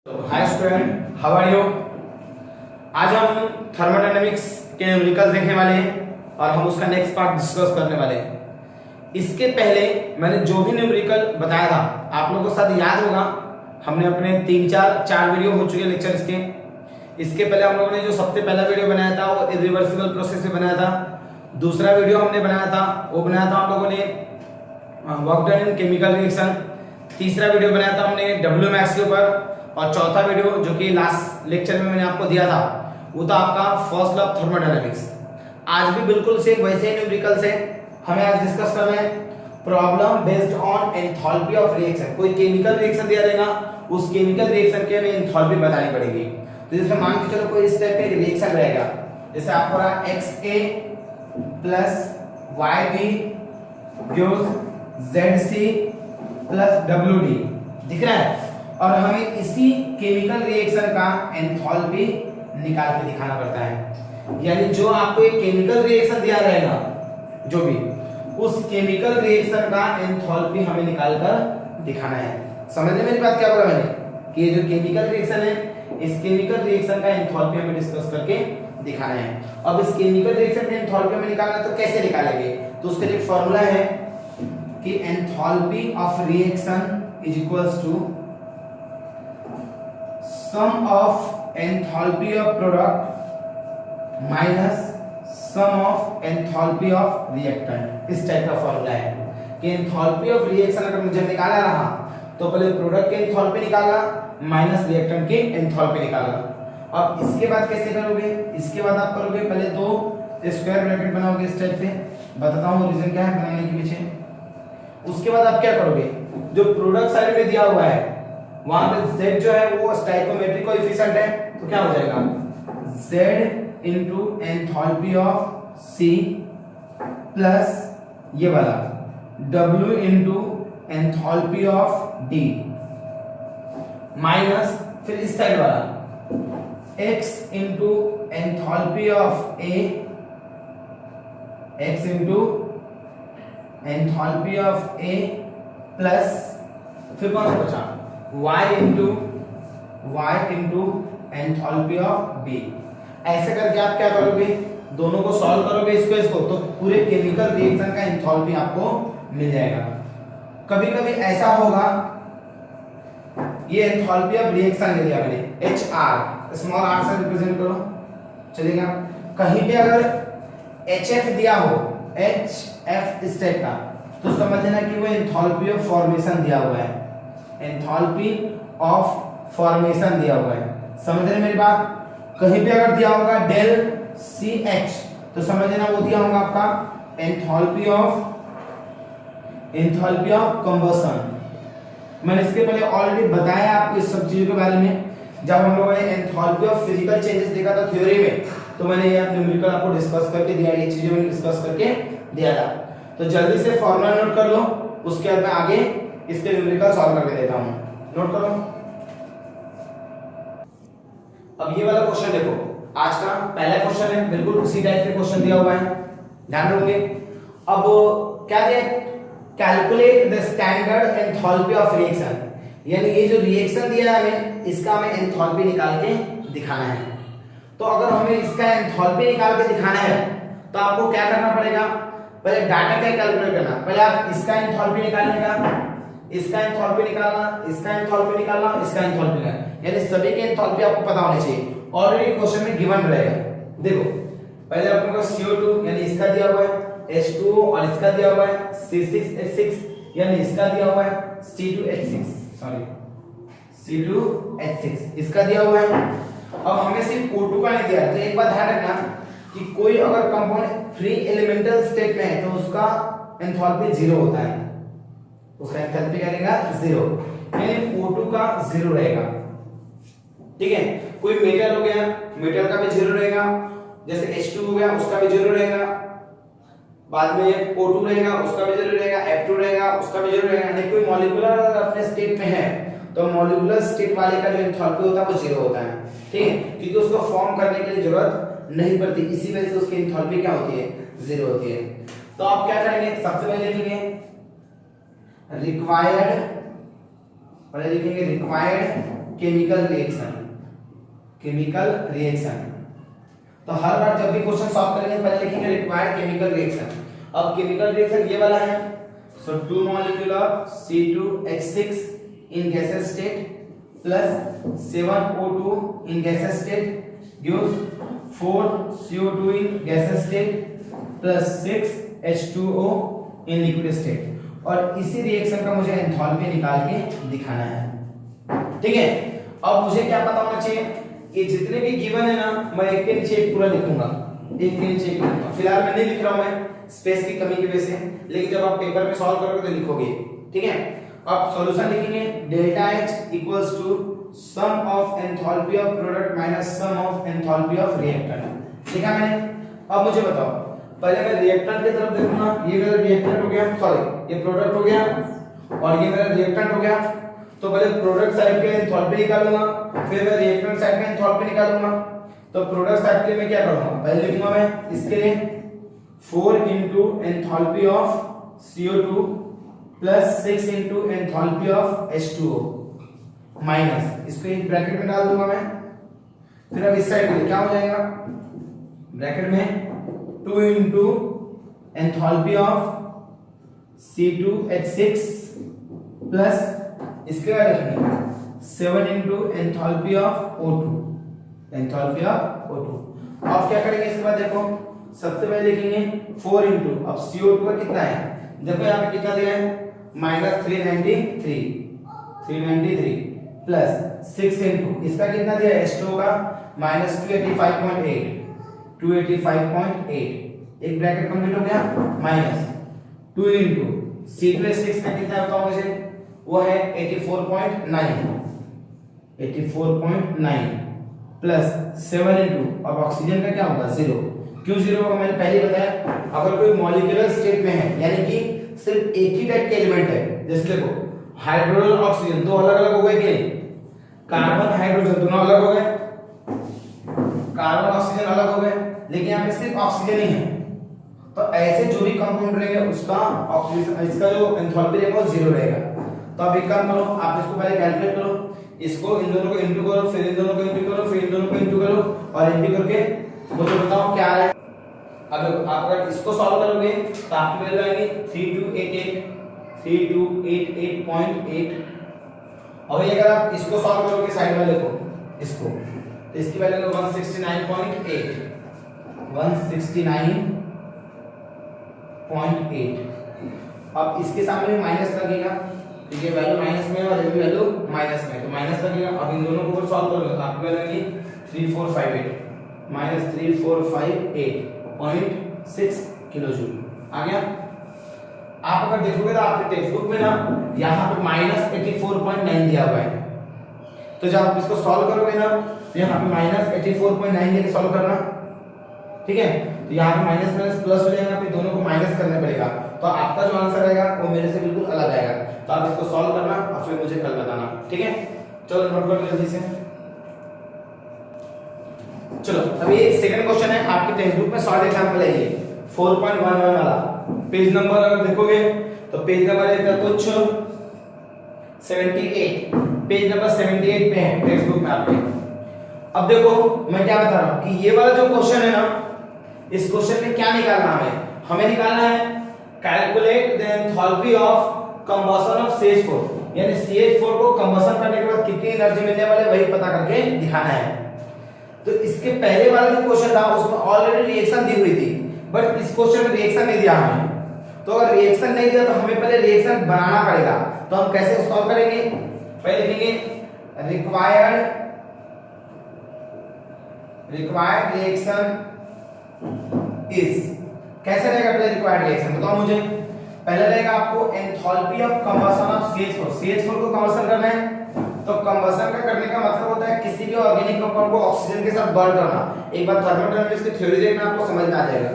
तो hi student, how are you. आज हम थर्मोडायनेमिक्स के न्यूमेरिकल देखने वाले हैं और हम उसका नेक्स्ट पार्ट डिस्कस करने वाले हैं। इसके पहले मैंने जो भी न्यूमेरिकल बताया था आप लोगों को शायद याद होगा। हमने अपने चार वीडियो हो चुके लेक्चर्स के। इसके पहले हम लोगों ने जो सबसे पहला वीडियो बनाया था वो इरिवर्सिबल प्रोसेस पे बनाया था। दूसरा वीडियो हमने बनाया था वो बनाया था हम लोगों ने work done in chemical reaction. तीसरा वीडियो बनाया था हमने डब्ल्यू मैक्स के ऊपर। और चौथा वीडियो जो कि लास्ट लेक्चर में मैंने आपको दिया था वो था आपका फर्स्ट लॉ ऑफ थर्मोडायनेमिक्स। आज भी बिल्कुल सेम वैसे ही न्यूमेरिकल्स है। हमें आज डिस्कस करना है problem based on enthalpy of reaction. कोई केमिकल रिएक्शन दिया रहेगा, उस केमिकल रिएक्शन की हमें एंथैल्पी बतानी पड़ेगी। तो जैसे मान के चलो कोई इस टाइप का रिएक्शन रहेगा, जैसे आपको रहा XA + YB gives ZC + WD दिख रहा है। और हमें इसी केमिकल रिएक्शन का एंथैल्पी निकाल के दिखाना पड़ता है। यानी जो आपको एक केमिकल रिएक्शन दिया रहेगा, जो भी उस केमिकल रिएक्शन का एंथैल्पी हमें निकालकर दिखाना है। समझने मेरी बात क्या बोला मैंने कि ये जो केमिकल रिएक्शन है, इस केमिकल रिएक्शन का एंथैल्पी हमें डिस्कस करके दिखाना है। अब इस केमिकल रिएक्शन का एंथैल्पी हमें निकालना है तो कैसे निकालेंगे? तो उसके लिए एक फार्मूला है कि enthalpy of reaction is equals to sum of enthalpy of product minus sum of enthalpy of reactant। इस टाइप का फॉर्मूला है कि एंथैल्पी ऑफ रिएक्शन अगर मुझे निकालना रहा तो पहले प्रोडक्ट की एंथैल्पी निकालना माइनस रिएक्टेंट की एंथैल्पी निकालना। अब इसके बाद कैसे करोगे? इसके बाद आप करोगे पहले दो स्क्वायर ब्रैकेट बनाओगे इस टाइप से। बताता हूँ रीजन क्या है बनाने के पीछे। उसके बाद आप क्या करोगे? जो प्रोडक्ट साइड में दिया हुआ है वहां पे z जो है वो स्टोइकोमेट्रिक कोएफिशिएंट है, तो क्या हो जाएगा z into enthalpy of C plus ये वाला w into enthalpy of D minus फिर इस साइड वाला x into enthalpy of A, x into enthalpy of A plus फिर कौन सा बचा y into enthalpy of B। ऐसे करके आप क्या करोगे? दोनों को सॉल्व करोगे इसको तो पूरे केमिकल रिएक्शन का एंथैल्पी आपको मिल जाएगा। कभी कभी ऐसा होगा, ये एंथैल्पी ऑफ रिएक्शन ले लिया मैंने HR, स्मॉल r से रिप्रेजेंट करो चलेगा। कहीं पे अगर HF दिया हो, HF इस टाइप का, तो समझ लेना कि वो एंथैल्पी ऑफ फॉर्मेशन दिया हुआ है। एंथैल्पी ऑफ फॉर्मेशन दिया हुआ है, समझ रहे मेरी बात। कहीं पे अगर दिया होगा डेल CH तो समझ लेना वो दिया होगा आपका एंथैल्पी ऑफ कंबशन। मैंने इसके पहले ऑलरेडी बताया आपको इस सब चीजों के बारे में। जब हम लोगों ने एंथैल्पी ऑफ फिजिकल चेंजेस देखा था थ्योरी में, तो मैंने ये न्यूमेरिकल आपको डिस्कस करके दिया, ये चीजें मैंने डिस्कस करके दिया था। तो जल्दी से फार्मूला नोट कर लो, उसके बाद मैं आगे इसके न्यूमेरिकल सॉल्व करके देता हूं। नोट करो। अब ये वाला क्वेश्चन देखो, आज का पहला क्वेश्चन है, बिल्कुल उसी टाइप के क्वेश्चन दिया हुआ है, ध्यान रखोगे। अब क्या दिया? Calculate the standard enthalpy of reaction. यानी ये जो रिएक्शन दिया है हमें, इसका हमें एंथैल्पी निकाल के दिखाना है। तो अगर हमें इसका एंथैल्पी निकाल के दिखाना है तो आपको क्या करना पड़ेगा? पहले डाटा क्या कैलकुलेट करना, पहले आप इसका एंथैल्पी निकालने का, इसका एंथैल्पी निकालना, इसका एंथैल्पी निकालना, इसका एंथैल्पी निकालना, यानी सभी के एंथैल्पी आपको पता होने चाहिए। ऑलरेडी क्वेश्चन में गिवन रहेगा। देखो पहले अपने को CO2 यानी इसका दिया हुआ है, H2O और इसका दिया हुआ है C6H6 यानी इसका दिया हुआ है C2H6 इसका दिया हुआ है। अब हमें सिर्फ O2 का नहीं दिया है, तो एक बात ध्यान रखना कि कोई अगर कंपाउंड फ्री एलिमेंटल स्टेट में है तो उसका एंथैल्पी 0 होता है, उसका एंथैल्पी क्या रहेगा 0, यानी O2 का 0 रहेगा। ठीक है, कोई मेटल हो गया, मेटल का भी 0 रहेगा, जैसे H2 हो गया उसका भी 0 रहेगा, बाद में O2 रहेगा उसका भी 0 रहेगा, F2 रहेगा उसका भी 0 रहेगा। यानी कोई मॉलिक्यूलर अगर अपने स्टेट में है तो मॉलिक्यूलर स्टेट वाले का जो एंथैल्पी होता है वो 0 होता है। ठीक है, क्योंकि उसको फॉर्म करने के लिए जरूरत नहीं पड़ती, इसी वजह से उसकी एंथैल्पी क्या होती है 0 होती है। तो आप क्या करेंगे? सबसे पहले लिखेंगे रिक्वायर्ड, पहले लिखेंगे required chemical reaction. Chemical reaction, तो हर बार जब भी क्वेश्चन सॉल्व करेंगे पहले लिखेंगे रिक्वायर्ड केमिकल रिएक्शन। अब केमिकल रिएक्शन ये वाला है, सो 2 molecule of C2H6 in gaseous state plus 7O2 in gaseous state gives 4 CO2 in gaseous state plus 6 H2O in liquid state। और इसी रिएक्शन का मुझे एंथैल्पी निकाल के दिखाना है, ठीक है। अब मुझे क्या पता होना चाहिए, ये जितने भी गिवन है ना मैं एक के नीचे एक पूरा लिखूंगा, एक के नीचे एक लिखूंगा। फिलहाल मैं नहीं लिख रहा हूं, मैं स्पेस की कमी की वजह से, लेकिन जब आप पेपर में सॉल्व करोगे तो लिखोगे, ठीक है। अब सॉल्यूशन लिखेंगे delta H equals to sum of enthalpy of product minus sum of enthalpy of reactant, लिखा मैंने। अब मुझे बताओ, पहले मैं रिएक्टेंट की तरफ देखूंगा, ये मेरा रिएक्टेंट हो गया, सॉरी ये प्रोडक्ट हो गया और ये मेरा रिएक्टेंट हो गया। तो पहले प्रोडक्ट साइड के एंथैल्पी निकालूंगा, फिर मैं रिएक्टेंट साइड का एंथैल्पी निकालूंगा। तो प्रोडक्ट साइड के लिए मैं क्या करूंगा, पहले लिखूंगा मैं इसके लिए 4 into enthalpy of CO2 plus 6 into enthalpy of H2O minus, इसको एक ब्रैकेट में डाल दूंगा मैं। फिर अब इस साइड के लिए क्या हो जाएगा, ब्रैकेट में 2 into enthalpy of C2H6 plus इसके बाद लिखेंगे 7 into enthalpy of O2, enthalpy of O2। अब क्या करेंगे इसके बाद, देखो सबसे पहले लिखेंगे 4 into, अब CO2 का कितना है, देखो यहाँ पे कितना दिया है -393 प्लस 6 into इसका कितना दिया है H2O का -285.8, एक ब्रैकेट कंप्लीट हो गया, माइनस 2 into C2H6 का कितना है बताओ मुझे, वो है 84.9 प्लस 7 into, अब ऑक्सीजन का क्या होगा 0, क्यों 0 होगा मैंने पहले बताया, अगर कोई मॉलिक्यूलर स्टेट में है यानी कि सिर्फ एक ही टाइप के एलिमेंट है, जैसे देखो हाइड्रोजन और ऑक्सीजन दो अलग अलग हो गए कि नहीं, कार्बन हाइड्रोजन दोनों अलग हो गए, कार्बन ऑक्सीजन अलग हो गए, लेकिन यहाँ पे सिर्फ ऑक्सीजन ही है। तो ऐसे जो भी कंपाउंड रहेंगे उसका ऑक्सीजन, इसका जो एंथैल्पी रहेगा वो 0 रहेगा। तो अब एक काम करो, आप इसको पहले कैलकुलेट करो, इसको इन दोनों को इंटू करो, फिर इन दोनों को इंटू करो, फिर इन दोनों को इंटू करो और इंटू करके मुझे बताओ क्या है। अब आप अगर इसको सॉल्व करोगे तो आपकी वैल्यू आएगी 3288.8। और ये अगर आप इसको सॉल्व करोगे साइड में लिखो इसको, तो इसकी वैल्यू 169.8। अब इसके सामने माइनस लगेगा, ठीक है, वैल्यू माइनस में और ये वैल्यू माइनस में, तो माइनस लगेगा। अब इन दोनों को सॉल्व करोगे तो आपकी वैल्यू आएगी 3458 -3458.6 किलो जूल आ गया। आप अगर देखोगे तो आपके टेक्स्ट बुक में ना यहाँ पे -84.9 दिया हुआ है, तो जब आप इसको सॉल्व करोगे ना तो यहाँ पे -84.9 लेके सॉल्व करना, ठीक है। तो यहाँ पे माइनस माइनस प्लस हो जाएगा, फिर दोनों को माइनस करना पड़ेगा, तो आपका जो आंसर आएगा वो मेरे से बिल्कुल अलग आएगा। तो आप इसको सॉल्व करना और फिर मुझे कल बताना, ठीक है। चलो नोट कर लो जल्दी से। चलो अभी सेकंड क्वेश्चन है, आपके टेक्स्ट बुक में शॉर्ट एग्जांपल है ये 4.11 वाला। पेज नंबर अगर देखोगे तो पेज नंबर है कुछ 78, पेज नंबर 78 पे है टेक्स्ट बुक में आपके। अब देखो मैं क्या बता रहा हूं कि ये वाला जो क्वेश्चन है ना, इस क्वेश्चन में क्या निकालना है, हमें निकालना है calculate the enthalpy of combustion of CH4, यानी CH4 को कंबशन करने के बाद कितनी एनर्जी मिलने वाली है वही पता करके दिखाना है। तो इसके पहले वाला जो क्वेश्चन था उसमें ऑलरेडी रिएक्शन दी हुई थी, बट इस क्वेश्चन में रिएक्शन नहीं दिया हमें। तो अगर रिएक्शन नहीं दिया तो हमें पहले रिएक्शन बनाना पड़ेगा। तो हम कैसे सॉल्व करेंगे, पहले लिखेंगे रिक्वायर्ड रिएक्शन इज, कैसे रहेगा पहले रिक्वायर्ड रिएक्शन बताओ मुझे। पहले रहेगा आपको enthalpy of combustion of CH4 को कंबशन करना है। तो कंबशन का करने का मतलब होता है किसी भी ऑर्गेनिक कंपाउंड को ऑक्सीजन के साथ बर्न करना। एक बार थर्मोडायनामिक्स की थ्योरी देखना, आपको समझ में आ जाएगा।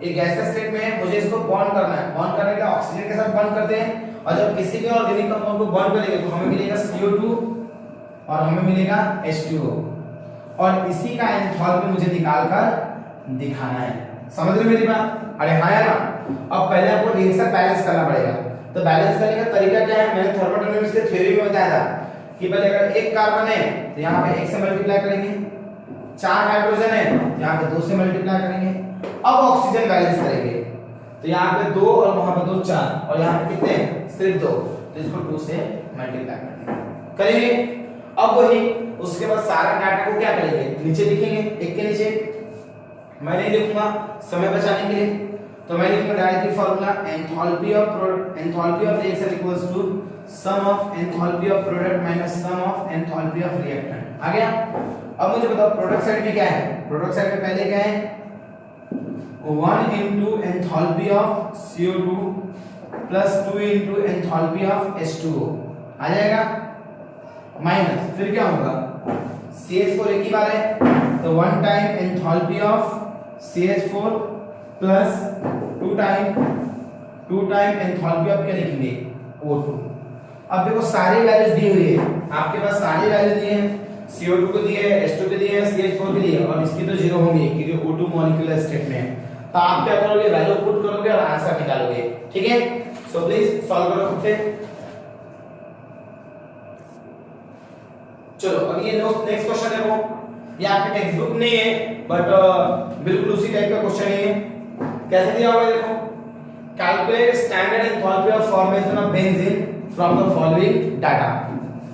एक गैसियस स्टेट में है, मुझे इसको बर्न करना है, बर्न करने का ऑक्सीजन के साथ बर्न करते हैं, और जब किसी भी ऑर्गेनिक कंपाउंड को बर्न करेंगे तो हमें मिलेगा CO2 और हमें मिलेगा H2O, और इसी का एंथैल्पी मुझे निकालकर दिखाना है। समझ रहे मेरी बात? अरे हाँ यार। अब पहले आपको रिएक्शन बैलेंस करना पड़ेगा। तो बैलेंस करने का तरीका क्या है, मैंने थर्मोडायनामिक्स के थ्योरी में बताया था कि पहले अगर एक कार्बन है तो यहाँ पे 1 से मल्टीप्लाई करेंगे, 4 हाइड्रोजन है यहाँ पे 2 से मल्टीप्लाई करेंगे। अब ऑक्सीजन बैलेंस करेंगे तो यहाँ पे 2 और वहां पे 2 4 और यहाँ पे कितने सिर्फ 2, तो इसको 2 से मल्टीप्लाई करेंगे। अब वही उसके बाद सारा डाटा को क्या करेंगे, नीचे लिखेंगे, एक के नीचे मैं नहीं लिखूंगा समय बचाने के लिए, तो मैं लिखूंगा directly formula enthalpy of reaction equals to sum of enthalpy of product minus sum of enthalpy of reactant. आ गया। अब मुझे बताओ प्रोडक्ट साइड में क्या है, प्रोडक्ट साइड में पहले क्या है 1 into enthalpy of CO2 plus 2 into enthalpy of H2O आ जाएगा, माइनस फिर क्या होगा CH4 एक ही बार है तो 1 time enthalpy of CH4 plus 2 time enthalpy of क्या लिखेंगे O2। अब देखो सारी वैल्यूज दी हुई है, आपके पास सारी वैल्यू दी है, CO2 को दी है, H2 को दी है, CH4 को दी है और इसकी तो जीरो होंगी क्योंकि O2 मॉलिक्यूलर स्टेट में है। तो आप क्या करोगे वैल्यू पुट करोगे और आंसर निकालोगे। ठीक है, सो प्लीज सॉल्व करो खुद से। चलो अब ये नेक्स्ट क्वेश्चन है, वो ये आपके टेक्स्ट बुक नहीं है बट बिल्कुल उसी टाइप का क्वेश्चन है। कैसे दिया हुआ है देखो, calculate standard enthalpy of formation of benzene from the following data.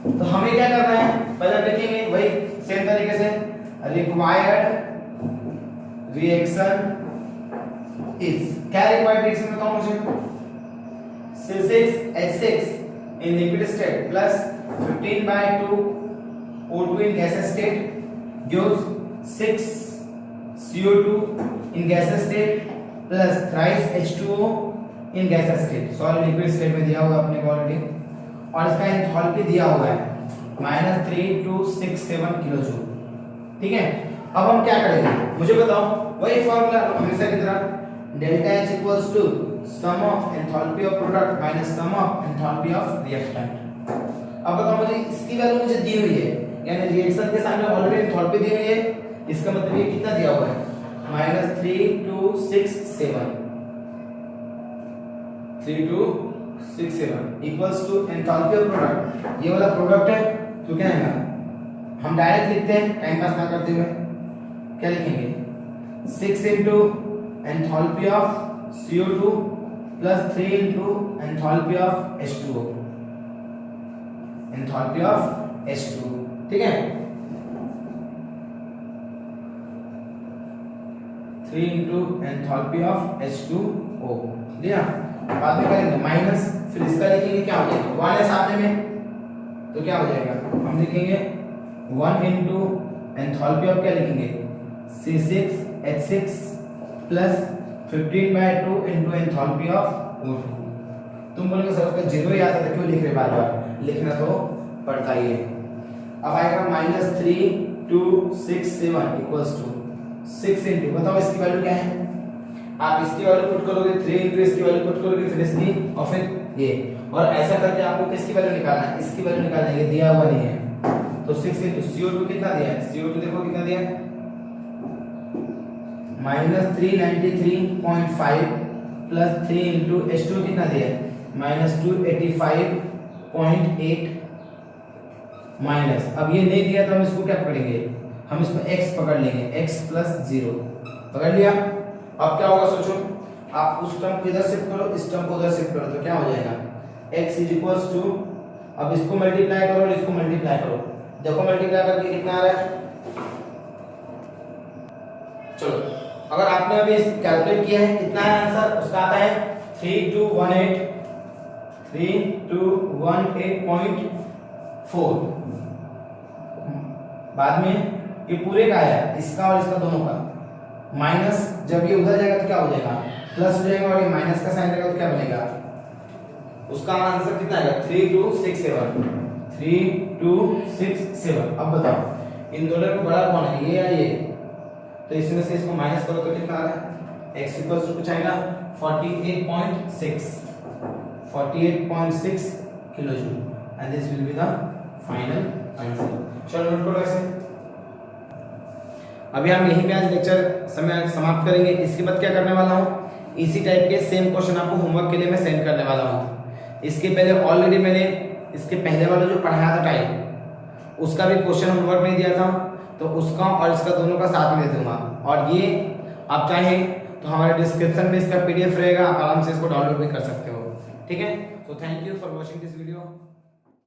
तो हमें क्या करना है, पहले लिखेंगे वही सेम तरीके से रिक्वायर्ड रिएक्शन इज, क्या रिक्वायर्ड रिएक्शन बताओ मुझे, C6H6 in liquid state plus 15/2 O2 in gaseous state gives 6 CO2 in gaseous state plus thrice H2O in gaseous state। Sorry liquid state में दिया होगा अपने को ऑलरेडी, और इसका एंथैल्पी दिया हुआ है -3267 किलो जूल। ठीक है, अब हम क्या करेंगे मुझे बताओ, वही फार्मूला हमेशा की तरह delta H equals to sum of enthalpy of product minus sum of enthalpy of reactant. अब बताओ मुझे इसकी वैल्यू मुझे दी हुई है, यानी रिएक्शन के सामने ऑलरेडी एंथैल्पी दी हुई है, इसका मतलब ये कितना दिया हुआ है -3267 equals to enthalpy of product. ये वाला प्रोडक्ट है तो क्या है, हम डायरेक्ट लिखते हैं टाइम पास ना करते हुए, क्या लिखेंगे 6 into enthalpy of CO2 plus 3 into enthalpy of H2O, enthalpy of H2O। ठीक है, 3 into एंथैल्पी ऑफ H2O लिया, बाद में करेंगे माइनस, फिर इसका लिखेंगे क्या हो जाएगा 1 है सामने में तो क्या हो जाएगा, हम लिखेंगे 1 into एंथैल्पी ऑफ क्या लिखेंगे C6H6 plus 15/2 into enthalpy of O2। तुम बोलोगे सर उसका जीरो ही आता था क्यों लिख रहे बार बार, लिखना तो पड़ता ही है। अब आएगा -3267 इक्वल्स टू 6 into, बताओ इसकी वैल्यू क्या है, आप इसकी वैल्यू पुट करोगे 3 into इसकी वैल्यू पुट करोगे फिर इसकी और फिर ये, और ऐसा करके आपको किसकी वैल्यू निकालना है, इसकी वैल्यू निकालना है, ये दिया हुआ नहीं है। तो 6 into CO2 कितना दिया है, CO2 देखो कितना दिया है -393.5 प्लस 3 into H2 कितना दिया है -285.8 माइनस, अब ये नहीं दिया तो हम इसको क्या पकड़ेंगे, हम इसको x पकड़ लेंगे, x + 0 पकड़ लिया। अब क्या होगा सोचो, आप उस टर्म को इधर शिफ्ट करो, इस टर्म को उधर शिफ्ट करो तो क्या हो जाएगा x = टू, अब इसको मल्टीप्लाई करो और इसको मल्टीप्लाई करो, देखो मल्टीप्लाई करके कितना आ रहा है। चलो अगर आपने अभी कैलकुलेट किया है कितना है आंसर, उसका आता है 3218.4। बाद में ये पूरे का आया, इसका और इसका दोनों का, माइनस जब ये उधर जाएगा तो क्या हो जाएगा प्लस हो जाएगा, और ये माइनस का साइन रहेगा तो क्या बनेगा, उसका आंसर कितना आएगा 3267। अब बताओ इन दोनों में बड़ा कौन है, ये या ये, तो इसमें से इसको माइनस करो तो कितना आ रहा है, x = कुछ आएगा 48.6 kilo joule, and this will be the final answer. चलो नोट करो ऐसे। अभी हम यहीं पे आज लेक्चर समय समाप्त करेंगे। इसके बाद क्या करने वाला हूँ, इसी टाइप के सेम क्वेश्चन आपको होमवर्क के लिए मैं सेंड करने वाला हूँ। इसके पहले ऑलरेडी मैंने इसके पहले वाला जो पढ़ाया था टाइप, उसका भी क्वेश्चन होमवर्क में दिया था, तो उसका और इसका दोनों का साथ में दे दूंगा। और ये आप चाहें तो हमारे डिस्क्रिप्शन में इसका PDF रहेगा, आप आराम से इसको डाउनलोड भी कर सकते हो। ठीक है, तो thank you for watching this video.